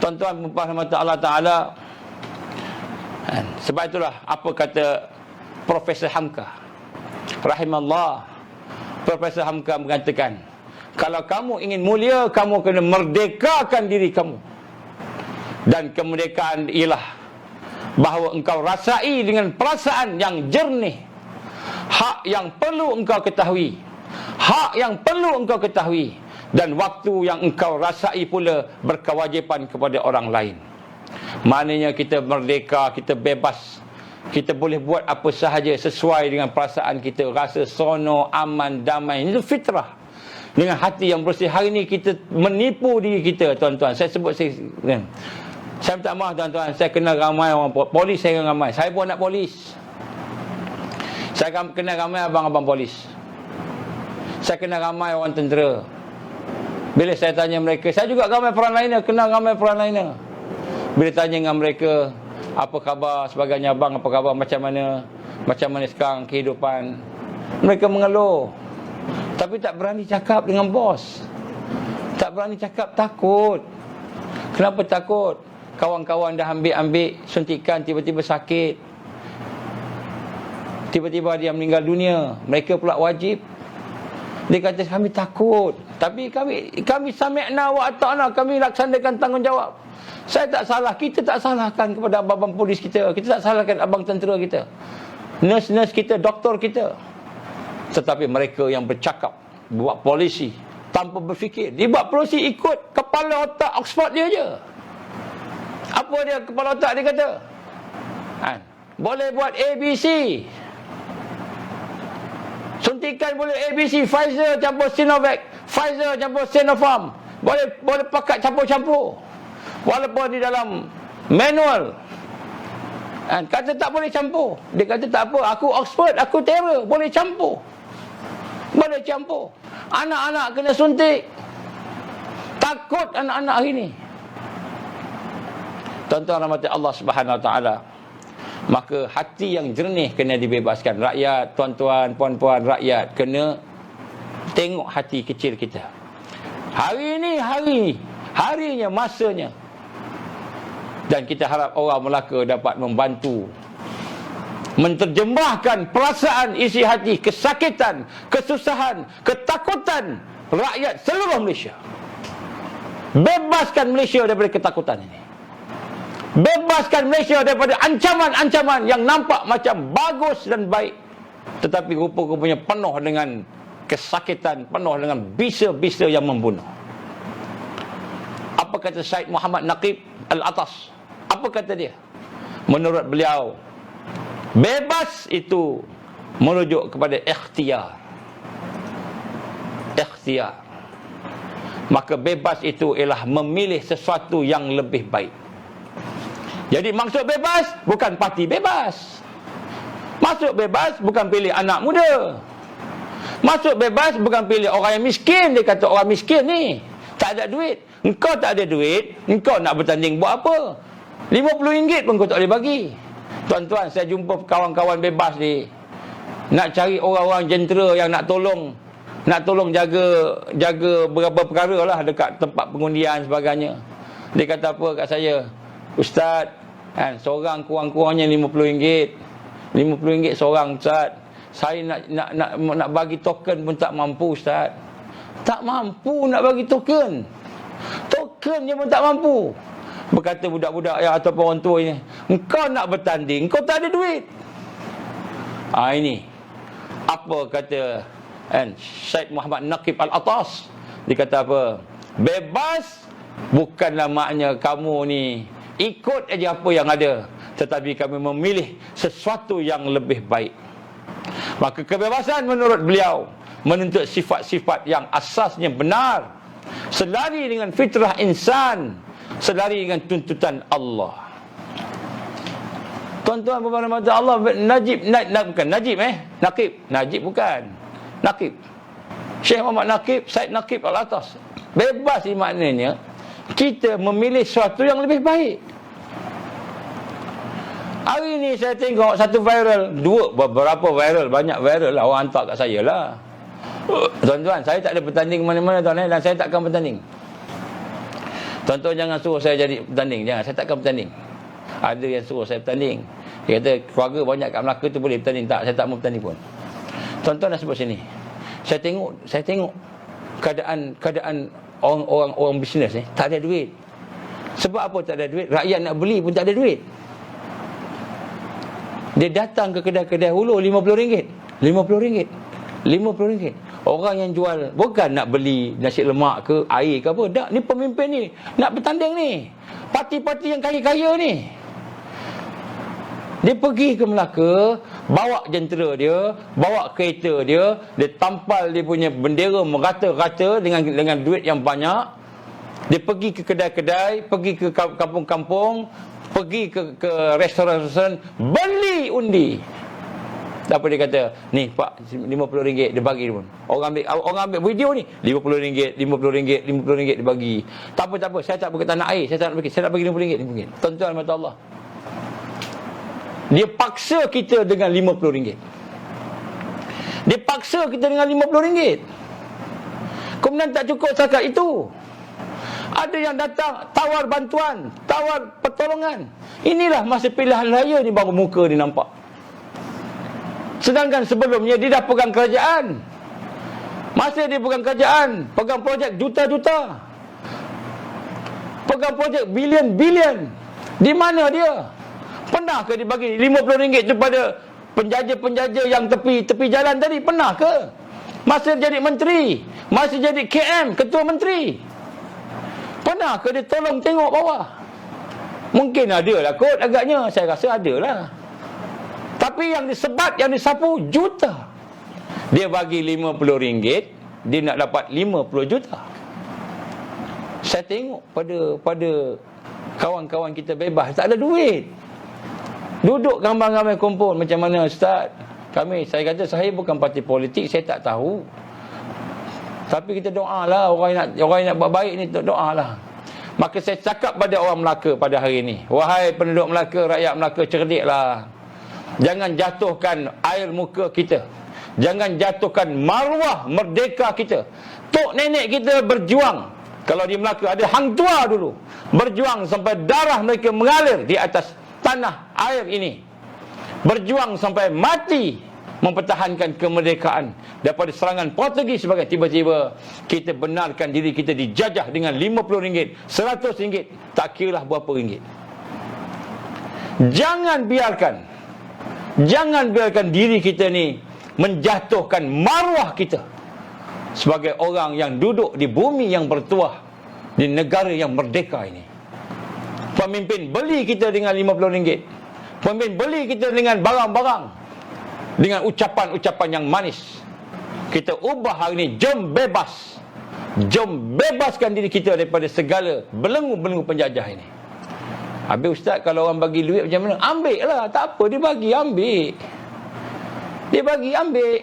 Tuan-tuan rahmat Allah Ta'ala, sebab itulah apa kata Profesor Hamka rahimallah. Profesor Hamka mengatakan, kalau kamu ingin mulia, kamu kena merdekakan diri kamu. Dan kemerdekaan ialah bahawa engkau rasai dengan perasaan yang jernih hak yang perlu engkau ketahui, hak yang perlu engkau ketahui, dan waktu yang engkau rasai pula berkewajipan kepada orang lain. Maknanya kita merdeka, kita bebas, kita boleh buat apa sahaja sesuai dengan perasaan kita, rasa seronok, aman, damai. Itu fitrah. Dengan hati yang bersih. Hari ini kita menipu diri kita, tuan-tuan. Saya sebut, saya minta maaf tuan-tuan, saya kenal ramai orang polis, saya ramai. Saya pun nak polis. Saya kenal ramai abang-abang polis. Saya kenal ramai orang tentera. Bila saya tanya mereka, saya juga ramai frontliner, kenal ramai frontliner. Bila tanya dengan mereka, apa khabar sebagainya, abang apa khabar, macam mana sekarang kehidupan, mereka mengeluh. Tapi tak berani cakap dengan bos. Tak berani cakap, takut. Kenapa takut? Kawan-kawan dah ambil suntikan, tiba-tiba sakit, tiba-tiba dia meninggal dunia, mereka pula wajib. Dia kata kami takut, tapi kami sami'na wa ata'na, kami laksanakan tanggungjawab. Saya tak salah, kita tak salahkan kepada abang polis kita tak salahkan abang tentera kita, nurse kita, doktor kita. Tetapi mereka yang bercakap, buat polisi tanpa berfikir. Dia buat polisi ikut kepala otak Oxford dia je. Apa dia kepala otak dia kata? Boleh buat ABC, suntikan boleh ABC, Pfizer campur Sinovac, Pfizer campur Sinopharm, boleh pakat campur-campur, walaupun di dalam manual kata tak boleh campur. Dia kata tak apa, aku Oxford, aku terror, boleh campur. Anak-anak kena suntik, takut anak-anak hari ni. Tuan-tuan rahmati Allah Subhanahu Wa Taala, maka hati yang jernih kena dibebaskan. Rakyat, tuan-tuan, puan-puan, rakyat kena tengok hati kecil kita. Hari ini harinya, masanya. Dan kita harap orang Melaka dapat membantu menterjemahkan perasaan isi hati, kesakitan, kesusahan, ketakutan rakyat seluruh Malaysia. Bebaskan Malaysia daripada ketakutan ini. Bebaskan Malaysia daripada ancaman-ancaman yang nampak macam bagus dan baik, tetapi rupa-rupanya penuh dengan kesakitan, penuh dengan bisa-bisa yang membunuh. Apa kata Syed Muhammad Naqib Al-Atas? Apa kata dia? Menurut beliau, bebas itu merujuk kepada ikhtiar. Maka bebas itu ialah memilih sesuatu yang lebih baik. Jadi maksud bebas bukan parti bebas. Maksud bebas bukan pilih anak muda. Maksud bebas bukan pilih orang yang miskin. Dia kata orang miskin ni tak ada duit. Engkau tak ada duit, engkau nak bertanding buat apa? RM50 pun kau tak boleh bagi. Tuan-tuan, saya jumpa kawan-kawan bebas ni nak cari orang-orang jentera yang nak tolong jaga beberapa perkara lah dekat tempat pengundian sebagainya. Dia kata apa kat saya? Ustaz, seorang kurang-kurangnya RM50. RM50 seorang, Ustaz. Saya nak bagi token pun tak mampu, Ustaz. Tak mampu nak bagi token. Token je pun tak mampu. Berkata budak-budak yang ataupun orang tua ni, engkau nak bertanding, engkau tak ada duit. Ini apa kata Syed Muhammad Naqib Al-Atas? Dia kata apa? Bebas bukanlah maknanya kamu ni ikut aja apa yang ada, tetapi kami memilih sesuatu yang lebih baik. Maka kebebasan menurut beliau menuntut sifat-sifat yang asasnya benar, selari dengan fitrah insan, selari dengan tuntutan Allah. Tuan-tuan berhormat Allah, Najib bukan. Naqib. Syekh Muhammad Naqib, Syed Naqib Al-Atas. Bebas ni maknanya kita memilih sesuatu yang lebih baik. Hari ni saya tengok satu viral, beberapa viral, banyak viral lah, orang hantar kat saya lah. Tuan-tuan, saya tak ada bertanding mana-mana tuan, dan saya takkan bertanding. Tuan-tuan jangan suruh saya jadi bertanding. Jangan, saya takkan bertanding. Ada yang suruh saya bertanding. Dia kata keluarga banyak kat Melaka tu boleh bertanding. Tak, saya tak mau bertanding pun. Tuan-tuan dah sebut sini. Saya tengok keadaan orang bisnes ni, tak ada duit. Sebab apa tak ada duit? Rakyat nak beli pun tak ada duit. Dia datang ke kedai-kedai hulu RM50. RM50. Orang yang jual bukan nak beli nasi lemak ke air ke apa. Tak, ni pemimpin ni nak bertanding ni. Parti-parti yang kaya-kaya ni. Dia pergi ke Melaka, bawa jentera dia, bawa kereta dia, dia tampal dia punya bendera merata-rata dengan duit yang banyak. Dia pergi ke kedai-kedai, pergi ke kampung-kampung, pergi ke restoran-restoran, beli undi. Apa dia kata? Ni Pak, RM50 dia bagi pun. Orang ambil video ni, RM50 dia bagi. Tak apa, saya tak pergi tanah air, saya nak bagi RM50. Tuan-tuan mata Allah. Dia paksa kita dengan RM50. Dia paksa kita dengan RM50. Kemudian tak cukup setakat itu. Ada yang datang tawar bantuan, tawar pertolongan. Inilah masa pilihan raya ni baru muka dia nampak. Sedangkan sebelumnya dia dah pegang kerajaan. Masa dia pegang kerajaan, pegang projek juta-juta, pegang projek bilion-bilion. Di mana dia? Pernah ke dia bagi RM50 tu pada penjaja-penjaja yang tepi jalan tadi? Pernah ke? Masa jadi menteri, masa jadi KM, ketua menteri, pernah ke dia tolong tengok bawah? Mungkin ada lah kot agaknya. Saya rasa ada lah. Tapi yang disebat, yang disapu juta. Dia bagi RM50, dia nak dapat 50 juta. Saya tengok pada kawan-kawan kita bebas, tak ada duit. Duduk ramai-ramai kumpul. Macam mana Ustaz? Saya kata saya bukan parti politik, saya tak tahu. Tapi kita doa lah. Orang yang nak buat baik ni doa lah. Maka saya cakap pada orang Melaka pada hari ini, wahai penduduk Melaka, rakyat Melaka, cerdiklah. Jangan jatuhkan air muka kita. Jangan jatuhkan maruah merdeka kita. Tok nenek kita berjuang. Kalau di Melaka ada hang tua dulu, berjuang sampai darah mereka mengalir di atas tanah air ini. Berjuang sampai mati mempertahankan kemerdekaan daripada serangan Portugis sebagai tiba-tiba kita benarkan diri kita dijajah dengan RM50, RM100, tak kiralah berapa ringgit. Jangan biarkan diri kita ni menjatuhkan maruah kita sebagai orang yang duduk di bumi yang bertuah, di negara yang merdeka ini. Pemimpin beli kita dengan RM50. Pemimpin beli kita dengan barang-barang, dengan ucapan-ucapan yang manis. Kita ubah hari ini, jom bebas. Jom bebaskan diri kita daripada segala belenggu-belenggu penjajah ini. Habis Ustaz, kalau orang bagi duit macam mana? Ambil lah, tak apa, dia bagi, ambil. Dia bagi, ambil.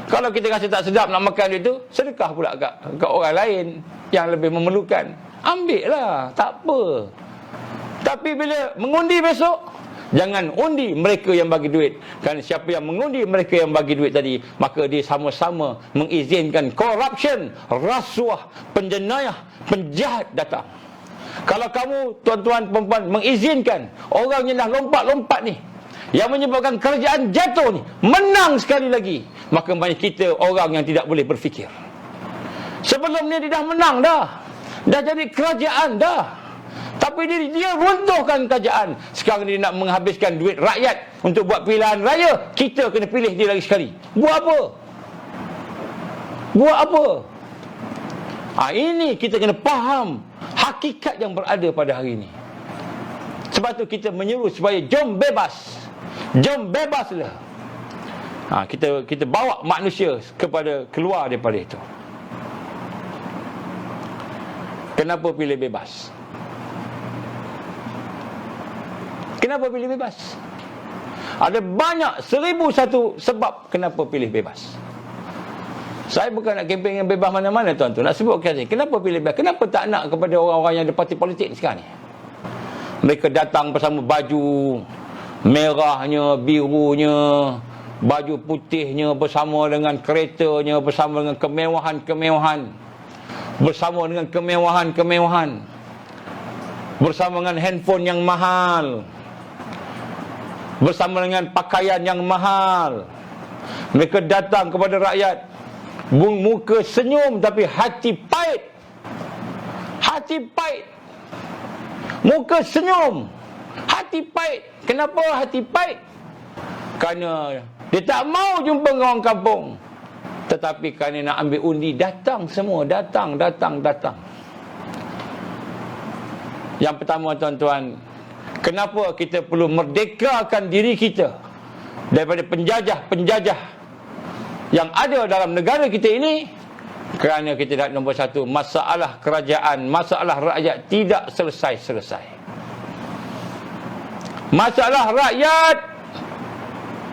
Kalau kita rasa tak sedap nak makan duit tu, sedekah pula kat orang lain yang lebih memerlukan. Ambil lah, tak apa. Tapi bila mengundi besok, jangan undi mereka yang bagi duit. Kerana siapa yang mengundi mereka yang bagi duit tadi, maka dia sama-sama mengizinkan corruption, rasuah, penjenayah, penjahat datang. Kalau kamu, tuan-tuan, perempuan, mengizinkan orang yang dah lompat-lompat ni, yang menyebabkan kerajaan jatuh ni, menang sekali lagi, maka banyak kita orang yang tidak boleh berfikir. Sebelum ni dia dah menang dah jadi kerajaan dah. Tapi dia runtuhkan kerajaan. Sekarang dia nak menghabiskan duit rakyat untuk buat pilihan raya. Kita kena pilih dia lagi sekali. Buat apa? Buat apa? Ini kita kena faham hakikat yang berada pada hari ini. Sebab tu kita menyeru supaya jom bebas. Jom bebaslah. Kita bawa manusia keluar daripada itu. Kenapa pilih bebas? Kenapa pilih bebas? Ada banyak 1001 sebab kenapa pilih bebas. Saya bukan nak kempen yang bebas mana-mana tuan-tuan. Nak sebutkan ni, kenapa pilih bebas? Kenapa tak nak kepada orang-orang yang ada parti politik sekarang ni? Mereka datang bersama baju merahnya, birunya, baju putihnya, bersama dengan keretanya, bersama dengan kemewahan-kemewahan, bersama dengan kemewahan-kemewahan. bersama dengan handphone yang mahal, bersama dengan pakaian yang mahal. Mereka datang kepada rakyat, muka senyum tapi hati pahit. Hati pahit. Muka senyum, hati pahit. Kenapa hati pahit? Kerana dia tak mau jumpa dengan orang kampung. Tetapi kerana nak ambil undi, datang semua. Datang. Yang pertama, tuan-tuan, kenapa kita perlu merdekakan diri kita daripada penjajah-penjajah yang ada dalam negara kita ini? Kerana kita lihat nombor satu, masalah kerajaan, masalah rakyat tidak selesai-selesai. Masalah rakyat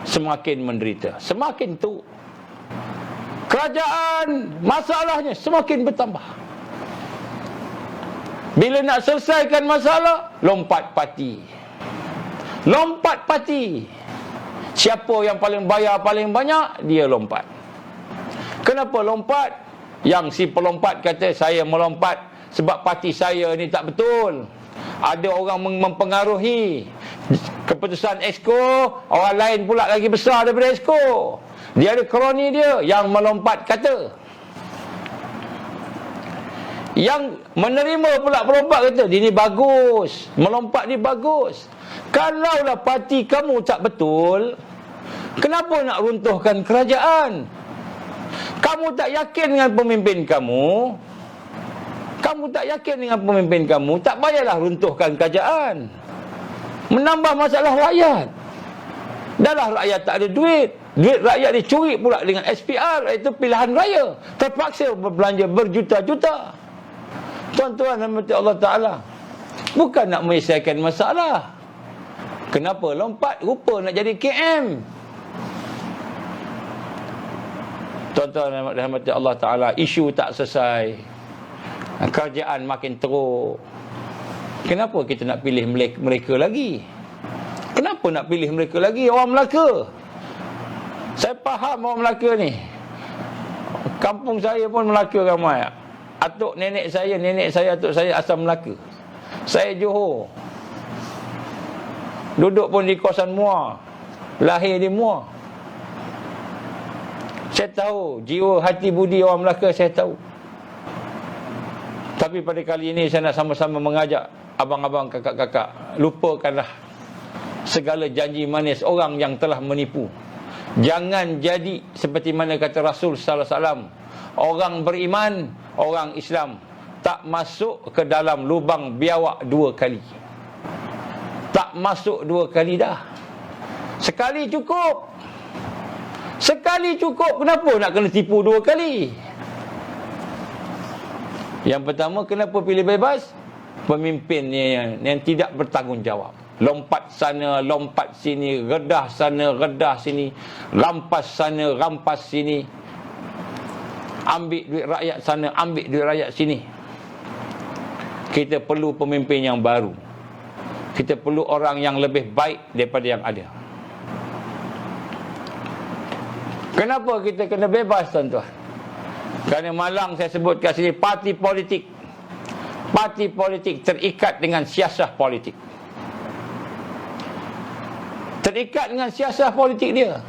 semakin menderita, semakin teruk. Kerajaan, masalahnya semakin bertambah. Bila nak selesaikan masalah, lompat parti. Lompat parti. Siapa yang paling bayar paling banyak, dia lompat. Kenapa lompat? Yang si pelompat kata, saya melompat sebab parti saya ni tak betul. Ada orang mempengaruhi keputusan Exco, orang lain pula lagi besar daripada Exco. Dia ada kroni dia yang melompat kata. Yang menerima pula pelompat kata, dia ni bagus, melompat ni bagus. Kalaulah parti kamu tak betul, kenapa nak runtuhkan kerajaan? Kamu tak yakin dengan pemimpin kamu, tak payahlah runtuhkan kerajaan. Menambah masalah rakyat. Dahlah rakyat tak ada duit rakyat dicuri pula dengan SPR, iaitu pilihan raya. Terpaksa berbelanja berjuta-juta. Tuan-tuan dan puan Allah Ta'ala, bukan nak menyelesaikan masalah. Kenapa lompat? Rupa nak jadi KM. Tuan-tuan dan puan Allah Ta'ala, isu tak selesai, kerajaan makin teruk. Kenapa kita nak pilih mereka lagi? Kenapa nak pilih mereka lagi? Orang Melaka, saya faham orang Melaka ni. Kampung saya pun Melaka ramai. Atuk nenek saya, atuk saya asal Melaka. Saya Johor. Duduk pun di kawasan Muar. Lahir di Muar. Saya tahu jiwa hati budi orang Melaka, saya tahu. Tapi pada kali ini saya nak sama-sama mengajak abang-abang, kakak-kakak, lupakanlah segala janji manis orang yang telah menipu. Jangan jadi seperti mana kata Rasul sallallahu alaihi wasallam, orang beriman, orang Islam tak masuk ke dalam lubang biawak dua kali. Tak masuk dua kali dah. Sekali cukup. Sekali cukup. Kenapa nak kena tipu dua kali? Yang pertama, kenapa pilih bebas? Pemimpin yang tidak bertanggungjawab. Lompat sana, lompat sini, redah sana, redah sini, rampas sana, rampas sini. Ambil duit rakyat sana, ambil duit rakyat sini. Kita perlu pemimpin yang baru. Kita perlu orang yang lebih baik daripada yang ada. Kenapa kita kena bebas, tuan-tuan? Kerana malang saya sebut kat sini, parti politik. Parti politik terikat dengan siasah politik. Terikat dengan siasah politik dia.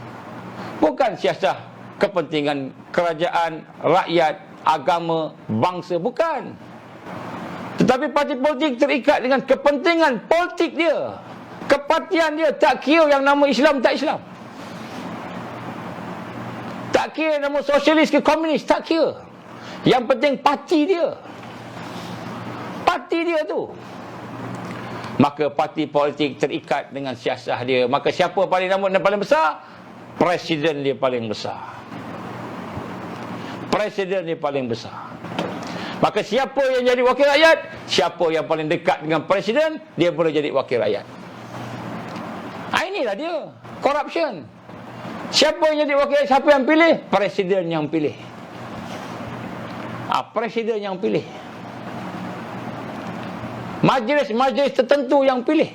Bukan siasah kepentingan kerajaan, rakyat, agama, bangsa. Bukan. Tetapi parti politik terikat dengan kepentingan politik dia. Kepartian dia, tak kira yang nama Islam tak Islam. Tak kira nama sosialis ke komunis, tak kira. Yang penting parti dia. Parti dia tu. Maka parti politik terikat dengan siasah dia. Maka siapa paling nombor dan paling besar? Presiden dia paling besar. Presiden dia paling besar. Maka siapa yang jadi wakil rakyat? Siapa yang paling dekat dengan presiden, dia boleh jadi wakil rakyat. Inilah dia, corruption. Siapa yang jadi wakil rakyat? Siapa yang pilih? Presiden yang pilih. Presiden yang pilih. Majlis tertentu yang pilih.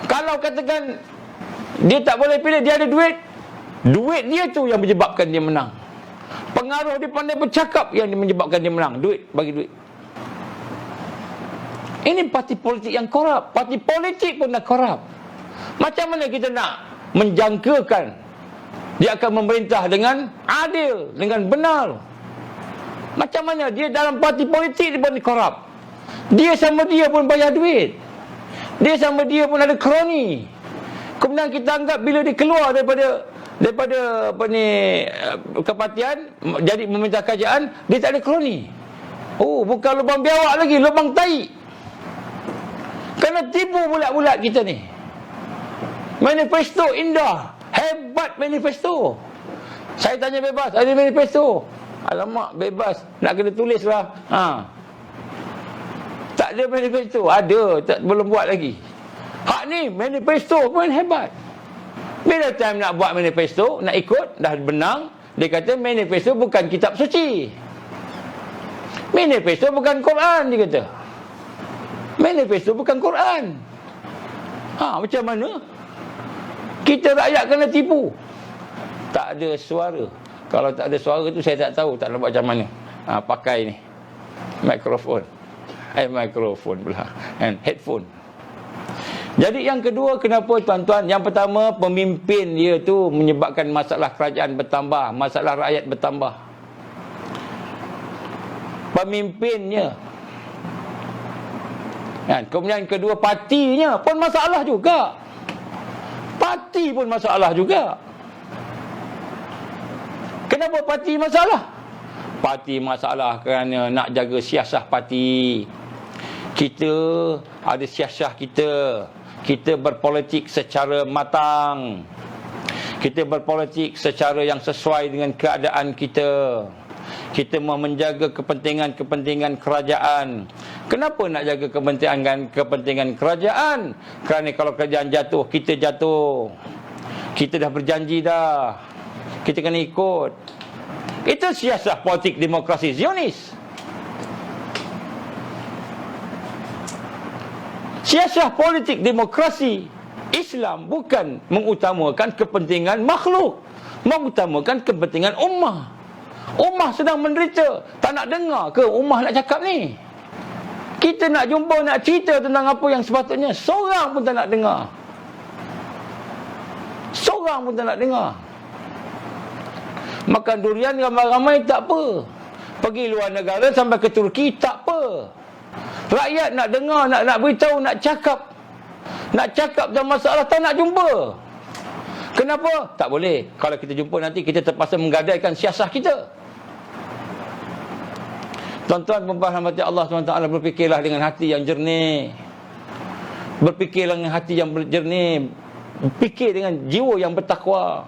Kalau katakan dia tak boleh pilih, dia ada duit, duit dia tu yang menyebabkan dia menang. Pengaruh dia pandai bercakap yang menyebabkan dia menang. Duit, bagi duit. Ini parti politik yang korup. Parti politik pun dah korup. Macam mana kita nak menjangkakan dia akan memerintah dengan adil, dengan benar? Macam mana dia dalam parti politik dia pun korup? Dia sama dia pun bayar duit. Dia sama dia pun ada kroni. Kemudian kita anggap bila dia keluar daripada kepatian jadi meminta kerajaan, dia tak ada kroni. Oh, bukan lubang biawak lagi, lubang tai. Kena tipu bulat-bulat kita ni. Manifesto indah, hebat manifesto. Saya tanya bebas, ada manifesto? Alamak, bebas, nak kena tulis lah. Tak ada manifesto. Ada, belum buat lagi. Hak ni manifesto pun hebat. Bila time nak buat manifesto, nak ikut, dah benang, dia kata manifesto bukan kitab suci. Manifesto bukan Quran, dia kata. Manifesto bukan Quran. Macam mana? Kita rakyat kena tipu. Tak ada suara. Kalau tak ada suara tu saya tak tahu, tak nak buat macam mana. Pakai ni mikrofon. Mikrofon pula. And headphone. Jadi yang kedua, kenapa tuan-tuan? Yang pertama, pemimpin dia tu menyebabkan masalah kerajaan bertambah, masalah rakyat bertambah. Pemimpinnya. Kemudian kedua, partinya pun masalah juga. Parti pun masalah juga. Kenapa parti masalah? Parti masalah kerana nak jaga siasah parti. Kita ada siasah kita. Kita berpolitik secara matang. Kita berpolitik secara yang sesuai dengan keadaan kita. Kita mahu menjaga kepentingan-kepentingan kerajaan. Kenapa nak jaga kepentingan kerajaan? Kerana kalau kerajaan jatuh, kita jatuh. Kita dah berjanji dah. Kita kena ikut. Itu siasah politik demokrasi Zionis. Siasah politik demokrasi Islam bukan mengutamakan kepentingan makhluk, mengutamakan kepentingan ummah. Ummah sedang menderita. Tak nak dengar ke ummah nak cakap ni? Kita nak jumpa, nak cerita tentang apa yang sepatutnya, seorang pun tak nak dengar. Seorang pun tak nak dengar. Makan durian ramai-ramai tak apa. Pergi luar negara sampai ke Turki tak apa. Rakyat nak dengar, nak beritahu, nak cakap. Nak cakap tentang masalah, tak nak jumpa. Kenapa? Tak boleh. Kalau kita jumpa nanti, kita terpaksa menggadaikan siasah kita. Tuan-tuan, perempuan hamba Allah SWT, berfikirlah dengan hati yang jernih. Berfikirlah dengan hati yang jernih. Fikir dengan jiwa yang bertakwa.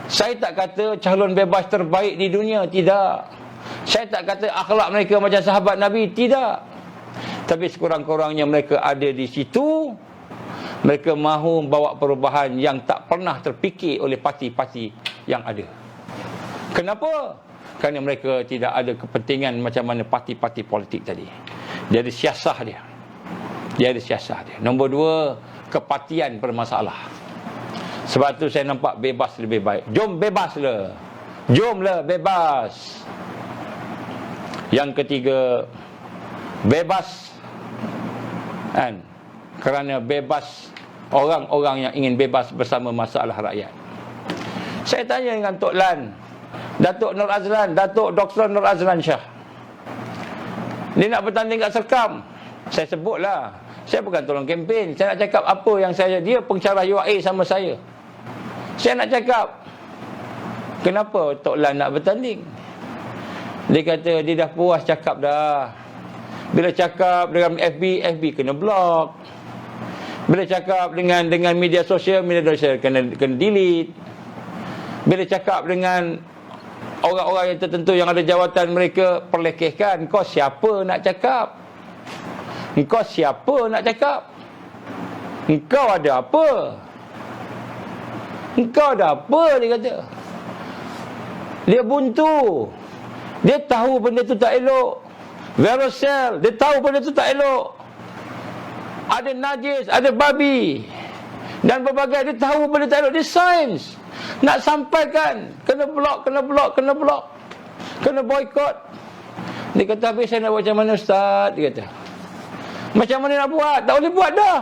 Saya tak kata calon bebas terbaik di dunia, tidak. Saya tak kata akhlak mereka macam sahabat Nabi, tidak. Tapi sekurang-kurangnya mereka ada di situ. Mereka mahu membawa perubahan yang tak pernah terfikir oleh parti-parti yang ada. Kenapa? Kerana mereka tidak ada kepentingan macam mana parti-parti politik tadi. Dia ada siasah dia. Dia ada siasah dia. Nombor dua, kepartian bermasalah. Sebab tu saya nampak bebas lebih baik. Jom bebaslah. Jomlah bebas. Yang ketiga, bebas. Kerana bebas, orang-orang yang ingin bebas bersama masalah rakyat. Saya tanya dengan Tok Lan, Datuk Nur Azlan, Datuk Dr. Nur Azlan Shah. Dia nak bertanding kat Serkam. Saya sebutlah. Saya bukan tolong kempen. Saya nak cakap apa yang dia pensyarah UAE sama saya. Saya nak cakap, kenapa Tok Lan nak bertanding? Dia kata dia dah puas cakap dah. Bila cakap dengan FB kena blok. Bila cakap dengan media sosial kena delete. Bila cakap dengan orang-orang yang tertentu yang ada jawatan, mereka perlekehkan. Kau siapa nak cakap? Engkau siapa nak cakap? Engkau ada apa? Engkau ada apa, dia kata. Dia buntu. Dia tahu benda tu tak elok. Verocell, dia tahu benda tu tak elok. Ada najis, ada babi dan berbagai, dia tahu benda tak elok. Dia sains. Nak sampaikan, kena blok, kena boykot. Dia kata, habis saya nak buat macam mana, Ustaz? Dia kata, Macam mana nak buat? Tak boleh buat dah.